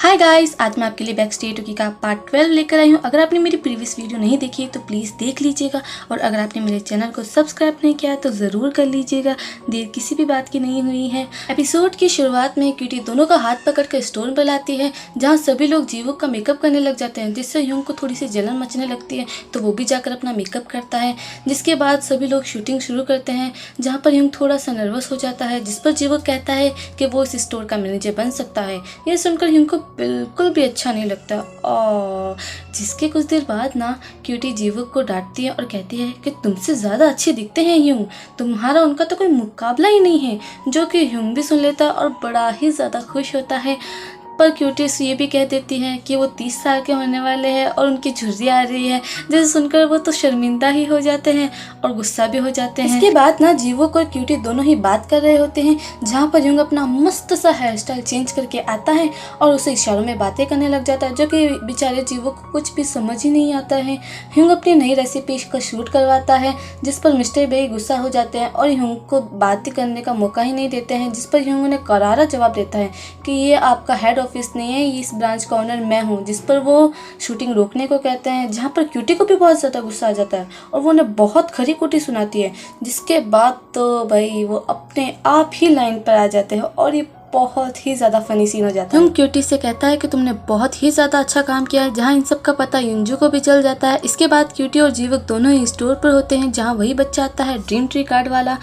Hi guys, आज मैं आपके लिए बैक स्टे टू का पार्ट 12 लेकर आई हूँ। अगर आपने मेरी प्रीवियस वीडियो नहीं देखी है तो प्लीज़ देख लीजिएगा, और अगर आपने मेरे चैनल को सब्सक्राइब नहीं किया है तो ज़रूर कर लीजिएगा। देर किसी भी बात की नहीं हुई है। एपिसोड की शुरुआत में क्यूटी दोनों का हाथ पकड़ कर स्टोर पर लाती है, जहाँ सभी लोग जीवुक का मेकअप करने लग जाते हैं, जिससे ह्यूंग को थोड़ी सी जलन मचने लगती है, तो वो भी जाकर अपना मेकअप करता है। जिसके बाद सभी लोग शूटिंग शुरू करते हैं, जहाँ पर ह्यूंग थोड़ा सा नर्वस हो जाता है, जिस पर जीवुक कहता है कि वो इस स्टोर का मैनेजर बन सकता है। यह सुनकर ह्यूंग को बिल्कुल भी अच्छा नहीं लगता। और जिसके कुछ देर बाद ना क्यूटी जीवुक को डांटती है और कहती है कि तुमसे ज़्यादा अच्छे दिखते हैं ह्यूंग, तुम्हारा उनका तो कोई मुकाबला ही नहीं है। जो कि ह्यूंग भी सुन लेता है और बड़ा ही ज़्यादा खुश होता है। पर क्यूटी ये भी कह देती है कि वो 30 साल के होने वाले हैं और उनकी झुर्री आ रही है, जिसे सुनकर वो तो शर्मिंदा ही हो जाते हैं और गुस्सा भी हो जाते हैं। इसके बाद ना जीवुक और क्यूटी दोनों ही बात कर रहे होते हैं, जहाँ पर ह्यूंग अपना मस्त सा हेयर स्टाइल चेंज करके आता है और उसे इशारों में बातें करने लग जाता है, जो कि बेचारे जीवुक को कुछ भी समझ ही नहीं आता है। ह्यूंग अपनी नई रेसिपी का शूट करवाता है, जिस पर मिस्टर बेई गुस्सा हो जाते हैं और ह्यूंग को बात करने का मौका ही नहीं देते हैं, जिस पर ह्यूंग उन्हें करारा जवाब देता है कि ये आपका हेड ऑफिस नहीं है, इस ब्रांच का ओनर मैं हूँ। जिस पर वो शूटिंग रोकने को कहते हैं, जहाँ पर क्यूटी को भी बहुत ज़्यादा गुस्सा आ जाता है और वो उन्हें बहुत खरी खोटी सुनाती है। जिसके बाद तो भाई वो अपने आप ही लाइन पर आ जाते हैं और ये बहुत ही ज़्यादा फनी सीन हो जाता है। क्यूटी से कहता है कि तुमने बहुत ही ज़्यादा अच्छा काम किया है, जहाँ इन सब का पता युंजू को भी चल जाता है। इसके बाद क्यूटी और जीवुक दोनों ही स्टोर पर होते हैं, जहाँ वही बच्चा आता है ड्रीम ट्री कार्ड वाला,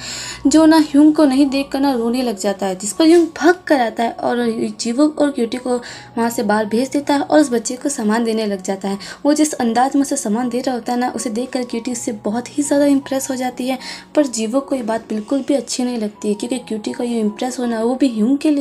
जो ना ह्यूंग को नहीं देख कर ना रोने लग जाता है, जिस पर ह्यूंग भाग कर आता है और जीवुक और क्यूटी को वहाँ से बाहर भेज देता है और उस बच्चे को सामान देने लग जाता है। वो जिस अंदाज में उसे सामान दे रहा होता है ना, उसे देख कर क्यूटी उससे बहुत ही ज़्यादा इम्प्रेस हो जाती है। पर जीवुक को ये बात बिल्कुल भी अच्छी नहीं लगती है, क्योंकि क्यूटी का ये इम्प्रेस होना वो भी ह्यूंग के लिए।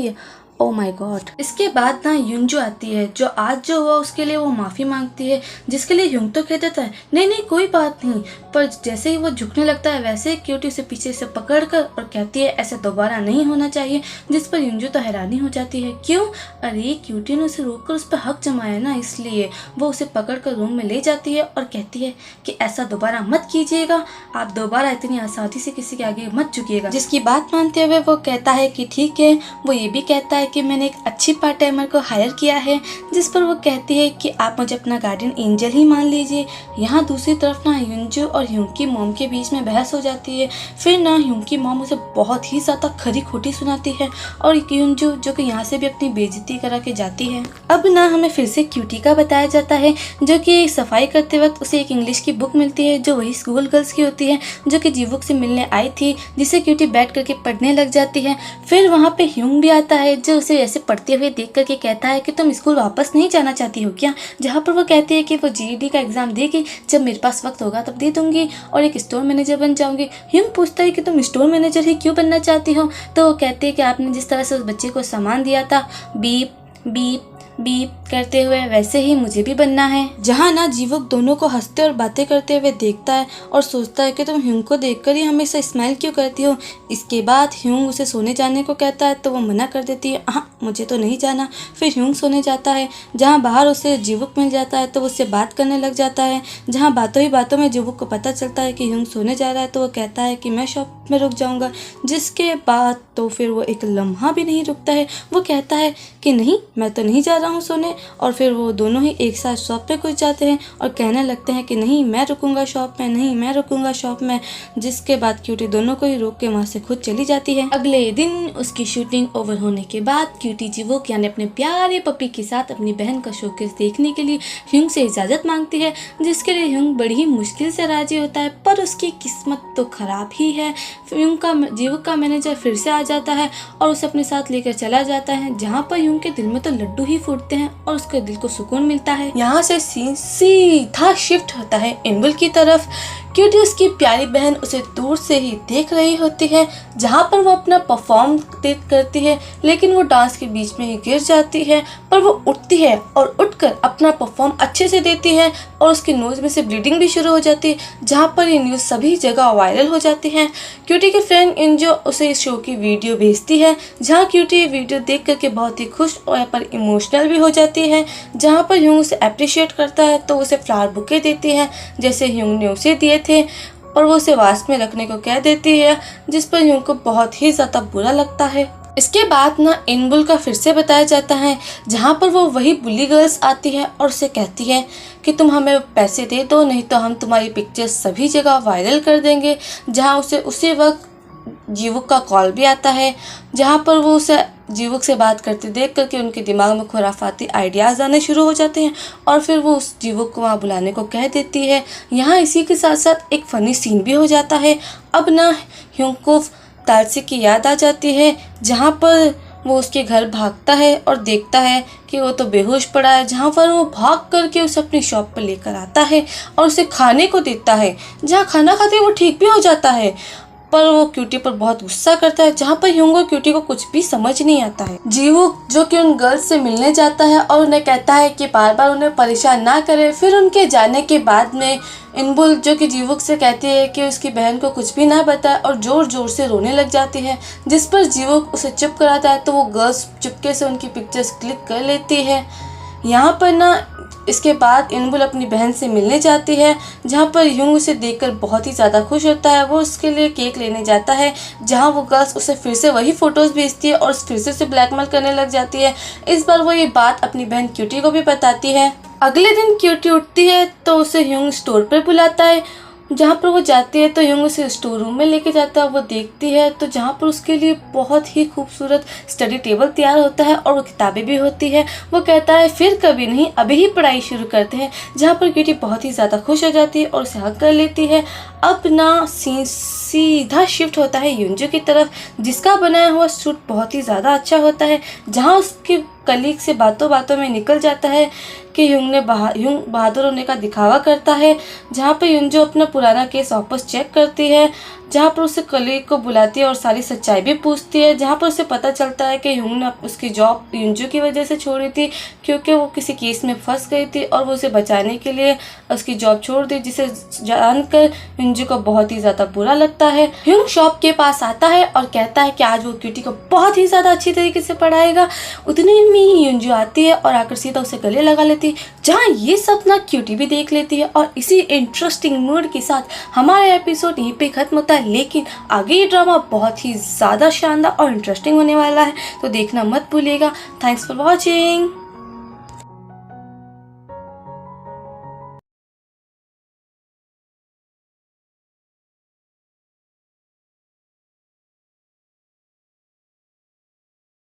Oh my God. इसके बाद ना युंजू आती है, जो आज जो हुआ उसके लिए वो माफ़ी मांगती है, जिसके लिए ह्यूंग तो कह देता है नहीं नहीं कोई बात नहीं। पर जैसे ही वो झुकने लगता है, वैसे ही क्यूटी उसे पीछे से पकड़कर और कहती है ऐसे दोबारा नहीं होना चाहिए। जिस पर युंजू तो हैरानी हो जाती है, क्यों? अरे क्यूटी ने उसे रोककर उस पर हक जमाया ना, इसलिए वो उसे पकड़कर रूम में ले जाती है और कहती है कि ऐसा दोबारा मत कीजिएगा, आप दोबारा इतनी आसानी से किसी के आगे मत झुकिएगा। जिसकी बात मानते हुए वो कहता है कि ठीक है। वो ये भी कहता है कि मैंने एक अच्छी पार्ट टाइमर को हायर किया है, जिस पर वो कहती है कि आप मुझे अपना गार्डियन एंजल ही मान लीजिए। यहाँ दूसरी तरफ ना युंजू और ह्यूंग की मॉम के बीच में बहस हो जाती है। फिर ना ह्यूंग की मॉम उसे बहुत ही ज़्यादा खरी खोटी सुनाती है और युंजू जो कि यहाँ से भी अपनी बेइज्जती करा के जाती है। अब ना हमें फिर से क्यूटी का बताया जाता है, जो कि सफाई करते वक्त उसे एक इंग्लिश की बुक मिलती है, जो वही स्कूल गर्ल्स की होती है, जो कि जीवुक से मिलने आई थी, जिसे क्यूटी बैठ करके पढ़ने लग जाती है। फिर वहाँ पे ह्यूंग भी आता है, जो उसे ऐसे पढ़ते हुए देख करके कहता है कि तुम स्कूल वापस नहीं जाना चाहती हो क्या? जहाँ पर वो कहती है कि वो जीईडी का एग्जाम देगी, जब मेरे पास वक्त होगा तब दे दूंगी और एक स्टोर मैनेजर बन जाऊंगी। ह्यूंग पूछता है कि तुम स्टोर मैनेजर ही क्यों बनना चाहती हो? तो वो कहती है कि आपने जिस तरह से उस बच्चे को सामान दिया था, बीप बीप बीप करते हुए, वैसे ही मुझे भी बनना है। जहाँ ना जीवुक दोनों को हंसते और बातें करते हुए देखता है और सोचता है कि तुम ह्यूंग को देखकर ही हमेशा स्माइल क्यों करती हो। इसके बाद ह्यूंग उसे सोने जाने को कहता है, तो वो मना कर देती है, हाँ मुझे तो नहीं जाना। फिर ह्यूंग सोने जाता है, जहाँ बाहर उसे जीवुक मिल जाता है, तो उससे बात करने लग जाता है। जहाँ बातों ही बातों में जीवुक को पता चलता है कि ह्यूंग सोने जा रहा है, तो वो कहता है कि मैं शॉप में रुक जाऊँगा। जिसके बाद तो फिर वो एक लम्हा भी नहीं रुकता है, वो कहता है कि नहीं मैं तो नहीं जा रहा हूँ सोने। और फिर वो दोनों ही एक साथ शॉप पे घुस जाते हैं और कहने लगते हैं कि नहीं मैं रुकूंगा शॉप में, नहीं मैं रुकूंगा शॉप में। जिसके बाद क्यूटी दोनों को ही रोक के वहाँ से खुद चली जाती है। अगले दिन उसकी शूटिंग ओवर होने के बाद क्यूटी जीवुक यानी अपने प्यारे पपी के साथ अपनी बहन का शोकेस देखने के लिए ह्यूंग से इजाज़त मांगती है, जिसके लिए ह्यूंग बड़ी ही मुश्किल से राजी होता है। पर उसकी किस्मत तो खराब ही है। जीवुक का मैनेजर फिर से आ जाता है और उसे अपने साथ लेकर चला जाता है, जहाँ पर ह्यूंग के दिल में तो लड्डू ही फूटते हैं और उसके दिल को सुकून मिलता है। यहाँ से सीन सीधा शिफ्ट होता है इनबुल की तरफ। क्यूटी उसकी प्यारी बहन उसे दूर से ही देख रही होती है, जहाँ पर वो अपना परफॉर्म करती है, लेकिन वो डांस के बीच में ही गिर जाती है। पर वो उठती है और उठकर अपना परफॉर्म अच्छे से देती है और उसकी नोज में से ब्लीडिंग भी शुरू हो जाती है, जहाँ पर ये न्यूज़ सभी जगह वायरल हो जाती है। क्यूटी के फ्रेंड इंजो उसे इस शो की वीडियो भेजती है, जहाँ क्यूटी ये वीडियो देख करके बहुत ही खुश और यहाँ पर इमोशनल भी हो जाती है। जहाँ पर ह्यूंग उसे अप्रिशिएट करता है, तो उसे फ्लावर बुके देती है, जैसे ह्यूंग ने उसे दिए थे, और वो उसे वास्ट में रखने को कह देती है, जिस पर ह्यूंग को बहुत ही ज़्यादा बुरा लगता है। इसके बाद ना इनबुल का फिर से बताया जाता है, जहाँ पर वो वही बुली गर्ल्स आती है और उसे कहती है कि तुम हमें पैसे दे दो, नहीं तो हम तुम्हारी पिक्चर्स सभी जगह वायरल कर देंगे। जहाँ उसे उसी वक्त जीवुक का कॉल भी आता है, जहाँ पर वो उसे जीवुक से बात करते देख करके उनके दिमाग में खुराफाती आइडियाज़ आने शुरू हो जाते हैं और फिर वो उस जीवुक को वहाँ बुलाने को कह देती है। यहाँ इसी के साथ साथ एक फ़नी सीन भी हो जाता है। अब ना ह्यूंग तालसी की याद आ जाती है, जहाँ पर वो उसके घर भागता है और देखता है कि वो तो बेहोश पड़ा है, जहाँ पर वो भाग करके उसे अपनी शॉप पर लेकर आता है और उसे खाने को देता है, जहाँ खाना खाते वो ठीक भी हो जाता है। पर वो क्यूटी पर बहुत गुस्सा करता है, जहाँ पर ह्यूंग और क्यूटी को कुछ भी समझ नहीं आता है। जीवुक जो कि उन गर्ल्स से मिलने जाता है और उन्हें कहता है कि बार बार उन्हें परेशान ना करे। फिर उनके जाने के बाद में इनबुल जो कि जीवुक से कहती है कि उसकी बहन को कुछ भी ना बताए और ज़ोर ज़ोर से रोने लग जाती है, जिस पर जीवुक उसे चुप कराता है। तो वो गर्ल्स चुपके से उनकी पिक्चर्स क्लिक कर लेती है। यहाँ पर ना इसके बाद इनबुल अपनी बहन से मिलने जाती है, जहाँ पर ह्यूंग उसे देखकर बहुत ही ज़्यादा खुश होता है। वो उसके लिए केक लेने जाता है, जहाँ वो गर्ल्स उसे फिर से वही फ़ोटोज़ भेजती है और फिर से उसे ब्लैकमेल करने लग जाती है। इस बार वो ये बात अपनी बहन क्यूटी को भी बताती है। अगले दिन क्यूटी उठती है तो उसे ह्यूंग स्टोर पर बुलाता है, जहाँ पर वो जाती है तो ह्यूंग उसे स्टोर रूम में लेके जाता है। वो देखती है तो जहाँ पर उसके लिए बहुत ही खूबसूरत स्टडी टेबल तैयार होता है और वो किताबें भी होती है। वो कहता है फिर कभी नहीं, अभी ही पढ़ाई शुरू करते हैं, जहाँ पर क्यूटी बहुत ही ज़्यादा खुश हो जाती है और उसे हक कर लेती है। अब ना सीधा शिफ्ट होता है युंजू की तरफ, जिसका बनाया हुआ सूट बहुत ही ज़्यादा अच्छा होता है, जहाँ उसके कलीग से बातों बातों में निकल जाता है कि ह्यूंग बहादुर होने का दिखावा करता है। जहाँ पर युंजू अपना पुराना केस वापस चेक करती है, जहाँ पर उसे कलीग को बुलाती है और सारी सच्चाई भी पूछती है, जहाँ पर उसे पता चलता है कि ह्यूंग ने उसकी जॉब युंजू की वजह से छोड़ी थी, क्योंकि वो किसी केस में फंस गई थी और वो उसे बचाने के लिए उसकी जॉब छोड़ दी, जिसे जानकर युंजू को बहुत ही ज़्यादा बुरा लगता है। ह्यूंग शॉप के पास आता है और कहता है कि आज वो क्यूटी को बहुत ही ज़्यादा अच्छी तरीके से पढ़ाएगा। उतने में ही युंजू आती है और आकर सीधा उसे गले लगा लेती है, जहाँ ये सब ना क्यूटी भी देख लेती है। और इसी इंटरेस्टिंग मूड के साथ हमारा एपिसोड यहीं पे खत्म होता है, लेकिन आगे ये ड्रामा बहुत ही ज़्यादा शानदार और इंटरेस्टिंग होने वाला है, तो देखना मत भूलिएगा। Thanks for watching.